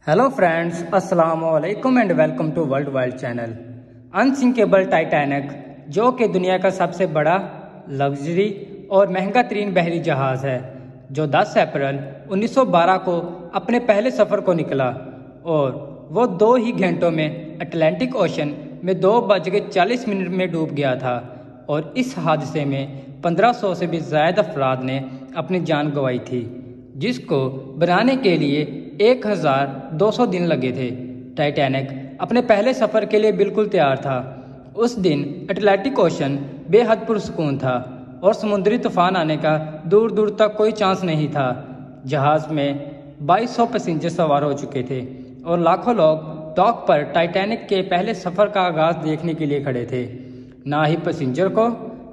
Hello friends, अस्सलाम वालेकुम and welcome to world wide channel. Unsinkable Titanic जो कि दुनिया का सबसे बड़ा लग्जरी और महंगा तरीन बहरी जहाज़ है, जो 10 अप्रैल 1912 को अपने पहले सफ़र को निकला और वो 2 ही घंटों में अटलांटिक ओशन में 2:40 में डूब गया था। और इस हादसे में 1500 से भी ज़्यादा अफराद ने अपनी जान गंवाई थी, जिसको बनाने के लिए 1200 दिन लगे थे। टाइटैनिक अपने पहले सफ़र के लिए बिल्कुल तैयार था। उस दिन अटलांटिक ओशन बेहद पुरसुकून था और समुद्री तूफान आने का दूर दूर तक कोई चांस नहीं था। जहाज़ में 2200 पैसेंजर सवार हो चुके थे और लाखों लोग डॉक पर टाइटैनिक के पहले सफ़र का आगाज़ देखने के लिए खड़े थे। ना ही पैसेंजर को,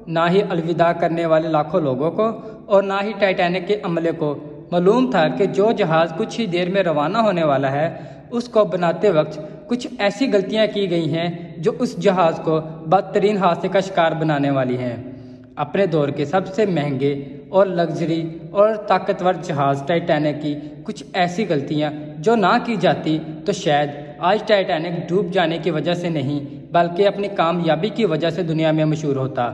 ना ही अलविदा करने वाले लाखों लोगों को और ना ही टाइटैनिक के अमले को मालूम था कि जो जहाज़ कुछ ही देर में रवाना होने वाला है, उसको बनाते वक्त कुछ ऐसी गलतियां की गई हैं जो उस जहाज़ को बदतरीन हादसे का शिकार बनाने वाली हैं। अपने दौर के सबसे महंगे और लग्जरी और ताकतवर जहाज़ टाइटैनिक की कुछ ऐसी गलतियां जो ना की जाती तो शायद आज टाइटैनिक डूब जाने की वजह से नहीं, बल्कि अपनी कामयाबी की वजह से दुनिया में मशहूर होता।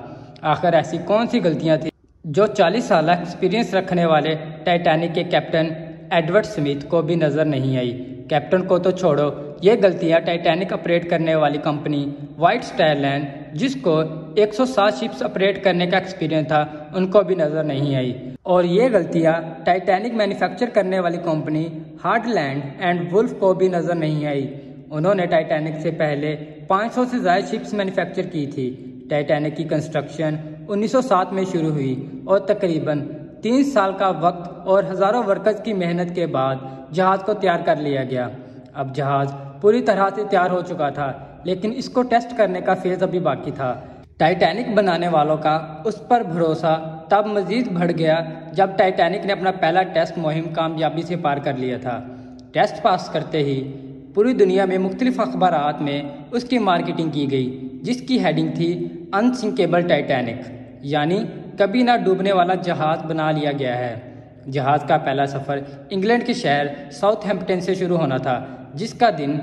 आखिर ऐसी कौन सी गलतियां थी जो 40 साल एक्सपीरियंस रखने वाले टाइटैनिक के कैप्टन एडवर्ड स्मिथ को भी नज़र नहीं आई। कैप्टन को तो छोड़ो, ये गलतियां टाइटैनिक ऑपरेट करने वाली कंपनी व्हाइट स्टार लाइन, जिसको 107 शिप्स ऑपरेट करने का एक्सपीरियंस था, उनको भी नज़र नहीं आई। और ये गलतियां टाइटैनिक मैन्युफैक्चर करने वाली कंपनी हार्टलैंड एंड वुल्फ को भी नज़र नहीं आई। उन्होंने टाइटैनिक से पहले 500 से ज़्यादा शिप्स मैन्युफैक्चर की थी। टाइटैनिक की कंस्ट्रक्शन 1907 में शुरू हुई और तकरीबन 3 साल का वक्त और हज़ारों वर्कर्स की मेहनत के बाद जहाज़ को तैयार कर लिया गया। अब जहाज़ पूरी तरह से तैयार हो चुका था, लेकिन इसको टेस्ट करने का फेज़ अभी बाकी था। टाइटैनिक बनाने वालों का उस पर भरोसा तब मज़ीद बढ़ गया जब टाइटैनिक ने अपना पहला टेस्ट मुहिम कामयाबी से पार कर लिया था। टेस्ट पास करते ही पूरी दुनिया में मुख्तलिफ अखबारात में उसकी मार्केटिंग की गई, जिसकी हेडिंग थी अनसिंकेबल टाइटैनिक, यानी कभी ना डूबने वाला जहाज़ बना लिया गया है। जहाज़ का पहला सफ़र इंग्लैंड के शहर साउथहैम्पटन से शुरू होना था, जिसका दिन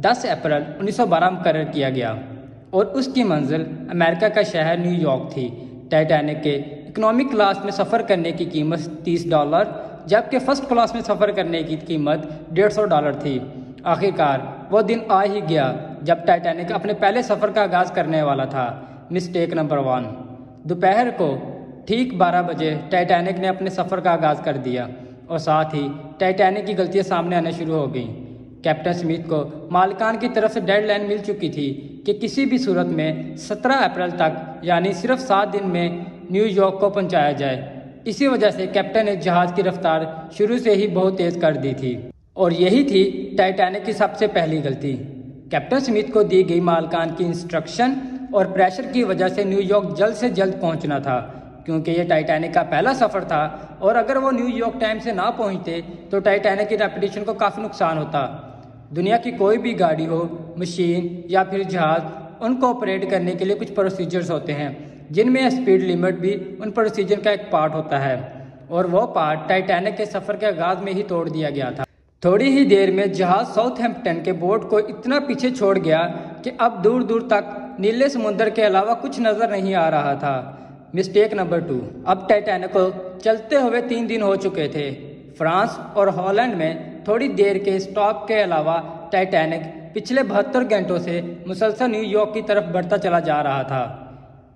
10 अप्रैल 1912 मुकर्रर किया गया और उसकी मंजिल अमेरिका का शहर न्यूयॉर्क थी। टाइटैनिक के इकोनॉमिक क्लास में सफ़र करने की कीमत $30, जबकि फ़र्स्ट क्लास में सफ़र करने की कीमत $150 थी। आखिरकार वो दिन आ ही गया जब टाइटैनिक अपने पहले सफ़र का आगाज़ करने वाला था। Mistake number 1। दोपहर को ठीक 12 बजे टाइटैनिक ने अपने सफ़र का आगाज़ कर दिया और साथ ही टाइटैनिक की गलतियां सामने आने शुरू हो गईं। कैप्टन स्मिथ को मालिकान की तरफ से डेडलाइन मिल चुकी थी कि किसी भी सूरत में 17 अप्रैल तक, यानी सिर्फ 7 दिन में न्यूयॉर्क को पहुंचाया जाए। इसी वजह से कैप्टन ने जहाज़ की रफ्तार शुरू से ही बहुत तेज़ कर दी थी और यही थी टाइटैनिक की सबसे पहली गलती। कैप्टन स्मिथ को दी गई मालिकान की इंस्ट्रक्शन और प्रेशर की वजह से न्यूयॉर्क जल्द से जल्द पहुंचना था, क्योंकि ये टाइटैनिक का पहला सफ़र था और अगर वो न्यूयॉर्क टाइम से ना पहुंचते तो टाइटैनिक की रेपुटेशन को काफ़ी नुकसान होता। दुनिया की कोई भी गाड़ी हो, मशीन या फिर जहाज़, उनको ऑपरेट करने के लिए कुछ प्रोसीजर्स होते हैं, जिनमें स्पीड लिमिट भी उन प्रोसीजर का एक पार्ट होता है, और वो पार्ट टाइटैनिक के सफ़र के आगाज़ में ही तोड़ दिया गया था। थोड़ी ही देर में जहाज़ साउथहैम्पटन के बोर्ड को इतना पीछे छोड़ गया कि अब दूर दूर तक नीले समुद्र के अलावा कुछ नज़र नहीं आ रहा था। Mistake number 2। अब टाइटैनिक को चलते हुए 3 दिन हो चुके थे। फ्रांस और हॉलैंड में थोड़ी देर के स्टॉप के अलावा टाइटैनिक पिछले 72 घंटों से मुसलसल न्यूयॉर्क की तरफ बढ़ता चला जा रहा था।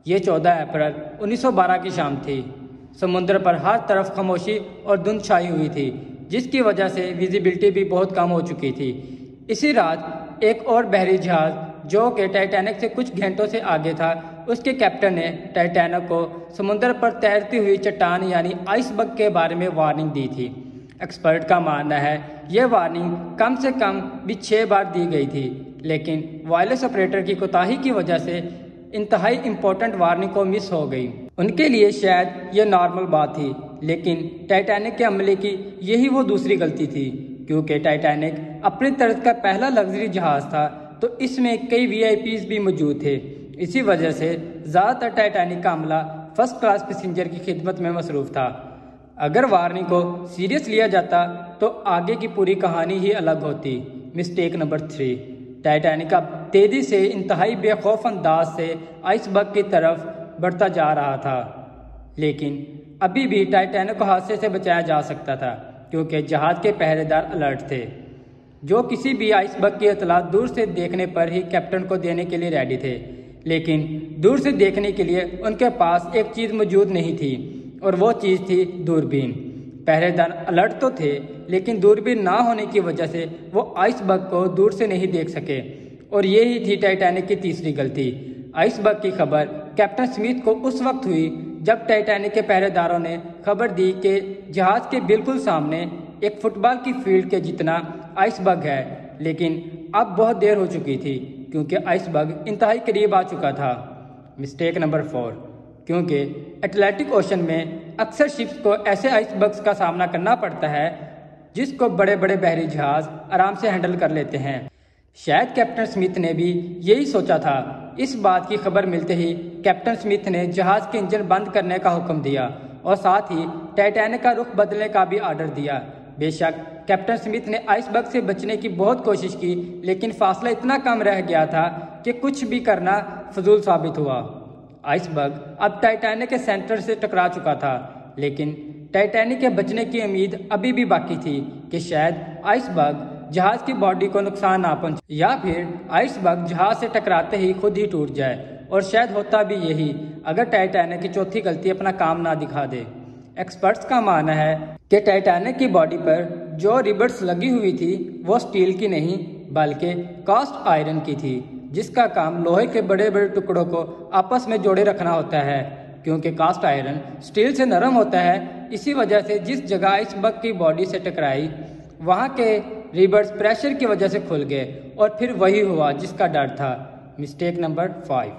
ये 14 अप्रैल 1912 की शाम थी। समुद्र पर हर तरफ खामोशी और धुंध छाई हुई थी, जिसकी वजह से विजिबिलिटी भी बहुत कम हो चुकी थी। इसी रात एक और बहरी जहाज़ जो कि टाइटैनिक से कुछ घंटों से आगे था, उसके कैप्टन ने टाइटैनिक को समुद्र पर तैरती हुई चट्टान यानी आइसबर्ग के बारे में वार्निंग दी थी। एक्सपर्ट का मानना है यह वार्निंग कम से कम भी 6 बार दी गई थी, लेकिन वायरलेस ऑपरेटर की कोताही की वजह से इंतहाई इम्पोर्टेंट वार्निंग को मिस हो गई। उनके लिए शायद यह नॉर्मल बात थी, लेकिन टाइटैनिक के अमले की यही वो दूसरी गलती थी, क्योंकि टाइटैनिक अपनी तरह का पहला लग्जरी जहाज़ था, तो इसमें कई VIPs भी मौजूद थे। इसी वजह से ज़्यादातर टाइटैनिक का अमला फर्स्ट क्लास पैसेंजर की खिदमत में मसरूफ़ था। اگر وارنی کو سیریس لیا جاتا تو آگے کی پوری کہانی ہی الگ ہوتی۔ مسٹیک نمبر 3، ٹائٹینک اب تیزی سے انتہائی بے خوف انداز سے آئس برگ کی طرف بڑھتا جا رہا تھا، لیکن ابھی بھی ٹائٹینک کو حادثے سے بچایا جا سکتا تھا کیونکہ جہاز کے پہرے دار الرٹ تھے، جو کسی بھی آئس برگ کی اطلاع دور سے دیکھنے پر ہی کیپٹن کو دینے کے لیے ریڈی تھے۔ لیکن دور سے دیکھنے کے لیے ان کے پاس ایک چیز موجود نہیں تھی، اور وہ چیز تھی دوربین۔ پہرے دار الرٹ تو تھے، لیکن دوربین نہ ہونے کی وجہ سے وہ آئس برگ کو دور سے نہیں دیکھ سکے، اور یہی تھی ٹائٹینک کی تیسری غلطی۔ آئس برگ کی خبر کیپٹن اسمتھ کو اس وقت ہوئی جب ٹائٹینک کے پہرے داروں نے خبر دی کہ جہاز کے بالکل سامنے ایک فٹ بال کی فیلڈ کے جتنا آئس برگ ہے، لیکن اب بہت دیر ہو چکی تھی کیونکہ آئس برگ انتہائی قریب آ چکا تھا۔ مسٹیک نمبر 4، کیونکہ اٹلانٹک اوشن میں اکثر شپس کو ایسے آئس برگز کا سامنا کرنا پڑتا ہے جس کو بڑے بڑے بحری جہاز آرام سے ہینڈل کر لیتے ہیں۔ شاید کیپٹن اسمتھ نے بھی یہی سوچا تھا۔ اس بات کی خبر ملتے ہی کیپٹن اسمتھ نے جہاز کے انجن بند کرنے کا حکم دیا اور ساتھ ہی ٹائٹینک کا رخ بدلنے کا بھی آرڈر دیا۔ بے شک کیپٹن اسمتھ نے آئس برگ سے بچنے کی بہت کوشش کی، لیکن فاصلہ اتنا کم رہ گیا تھا کہ کچھ بھی کرنا فضول ثابت ہوا۔ آئس برگ اب ٹائٹینک کے سینٹر سے ٹکرا چکا تھا، لیکن ٹائٹینک کے بچنے کی امید ابھی بھی باقی تھی کہ شاید آئس برگ جہاز کی باڈی کو نقصان نہ پہنچے، یا پھر آئس برگ جہاز سے ٹکراتے ہی خود ہی ٹوٹ جائے، اور شاید ہوتا بھی یہی اگر ٹائٹینک کی چوتھی غلطی اپنا کام نہ دکھا دے۔ ایکسپرٹس کا ماننا ہے کہ ٹائٹینک کی باڈی پر جو ریبرس لگی ہوئی تھی وہ سٹیل کی نہیں بلکہ کاسٹ آئرن کی تھی، جس کا کام لوہے کے بڑے بڑے ٹکڑوں کو آپس میں جوڑے رکھنا ہوتا ہے۔ کیونکہ کاسٹ آئرن سٹیل سے نرم ہوتا ہے، اسی وجہ سے جس جگہ آئس برگ کی باڈی سے ٹکرائی وہاں کے ریبرس پریشر کی وجہ سے کھل گئے، اور پھر وہی ہوا جس کا ڈر تھا۔ مسٹیک نمبر 5،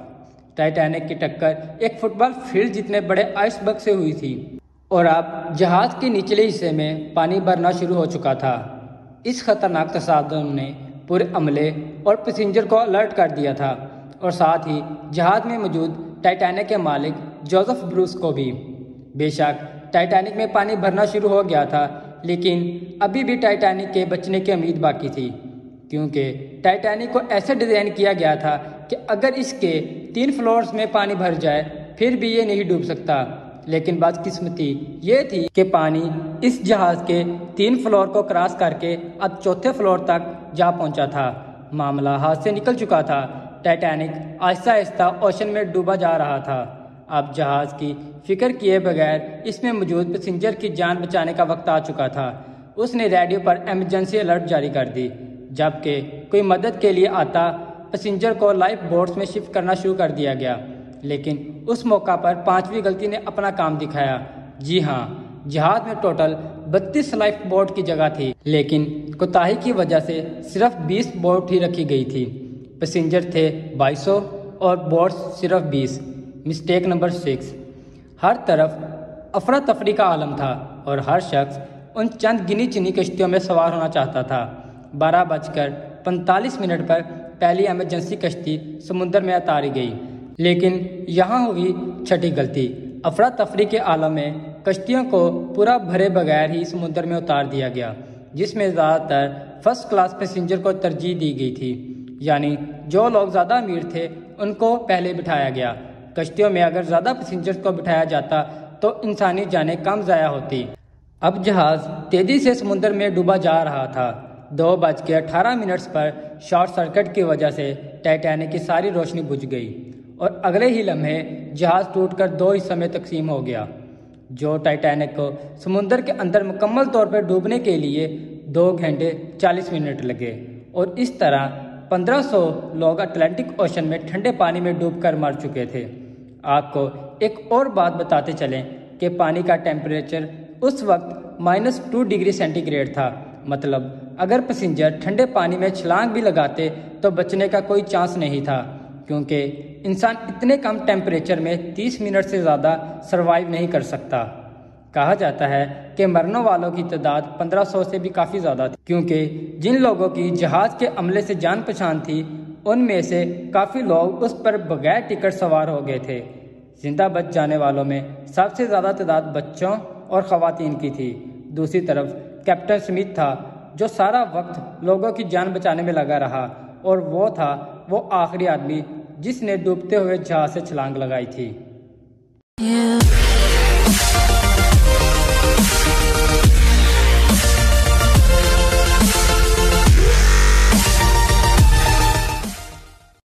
ٹائٹینک کی ٹکر ایک فٹ بال فیلڈ جتنے بڑے آئس برگ سے ہوئی تھی، اور اب جہاز کے نچلے حصے میں پانی بھرنا شروع ہو چکا تھا۔ اس خطرناک تصادم نے پورے عملے اور پیسنجر کو الرٹ کر دیا تھا، اور ساتھ ہی جہاز میں موجود ٹائٹینک کے مالک جوزف بروس کو بھی۔ بے شک ٹائٹینک میں پانی بھرنا شروع ہو گیا تھا، لیکن ابھی بھی ٹائٹینک کے بچنے کی امید باقی تھی، کیونکہ ٹائٹینک کو ایسے ڈیزائن کیا گیا تھا کہ اگر اس کے 3 فلورز میں پانی بھر جائے پھر بھی یہ نہیں ڈوب سکتا۔ لیکن بدقسمتی یہ تھی کہ پانی اس جہاز کے 3 فلور کو کراس کر کے اب 4تھے فلور تک جا پہنچا تھا۔ معاملہ ہاتھ سے نکل چکا تھا۔ ٹائٹینک آہستہ آہستہ اوشن میں ڈوبا جا رہا تھا۔ اب جہاز کی فکر کیے بغیر اس میں موجود پیسنجر کی جان بچانے کا وقت آ چکا تھا۔ اس نے ریڈیو پر ایمرجنسی الرٹ جاری کر دی۔ جبکہ کوئی مدد کے لیے آتا پیسنجر کو لائف بوٹس میں شفٹ کرنا شروع کر دیا گیا، لیکن اس موقع پر 5ویں غلطی نے اپنا کام دکھایا۔ جی ہاں، جہاز میں ٹوٹل 32 لائف بوٹ کی جگہ تھی، لیکن کوتاہی کی وجہ سے صرف 20 بوٹ ہی رکھی گئی تھی۔ پیسنجر تھے 2200 اور بوٹس صرف 20۔ مسٹیک نمبر 6، ہر طرف افراتفری کا عالم تھا، اور ہر شخص ان چند گنی چنی کشتیوں میں سوار ہونا چاہتا تھا۔ 12:45 پر پہلی ایمرجنسی کشتی سمندر میں اتاری گئی، لیکن یہاں ہوئی چھٹی غلطی۔ افراتفری کے عالم میں کشتیوں کو پورا بھرے بغیر ہی سمندر میں اتار دیا گیا، جس میں زیادہ تر فرسٹ کلاس پیسنجر کو ترجیح دی گئی تھی، یعنی جو لوگ زیادہ امیر تھے ان کو پہلے بٹھایا گیا۔ کشتیوں میں اگر زیادہ پیسنجر کو بٹھایا جاتا تو انسانی جانیں کم ضائع ہوتی۔ اب جہاز تیزی سے سمندر میں ڈوبا جا رہا تھا۔ 2:18 پر شارٹ سرکٹ کی وجہ سے ٹائٹینک کی ساری روشنی بجھ گئی، اور اگلے ہی لمحے جہاز ٹوٹ کر 2 حصوں میں تقسیم ہو گیا۔ جو ٹائٹینک کو سمندر کے اندر مکمل طور پر ڈوبنے کے لیے 2 گھنٹے 40 منٹ لگے، اور اس طرح 1500 لوگ اٹلانٹک اوشن میں ٹھنڈے پانی میں ڈوب کر مر چکے تھے۔ آپ کو ایک اور بات بتاتے چلیں کہ پانی کا ٹیمپریچر اس وقت -2 ڈگری سینٹی گریڈ تھا۔ مطلب اگر پیسنجر ٹھنڈے پانی میں چھلانگ بھی لگاتے تو بچنے کا کوئی چانس نہیں تھا، کیونکہ انسان اتنے کم ٹیمپریچر میں 30 منٹ سے زیادہ سروائیو نہیں کر سکتا۔ کہا جاتا ہے کہ مرنے والوں کی تعداد 1500 سے بھی کافی زیادہ تھی، کیونکہ جن لوگوں کی جہاز کے عملے سے جان پہچان تھی ان میں سے کافی لوگ اس پر بغیر ٹکٹ سوار ہو گئے تھے۔ زندہ بچ جانے والوں میں سب سے زیادہ تعداد بچوں اور خواتین کی تھی۔ دوسری طرف کیپٹن سمتھ تھا جو سارا وقت لوگوں کی جان بچانے میں لگا رہا، اور وہ تھا وہ آخری آدمی جس نے ڈوبتے ہوئے جہاز سے چھلانگ لگائی تھی۔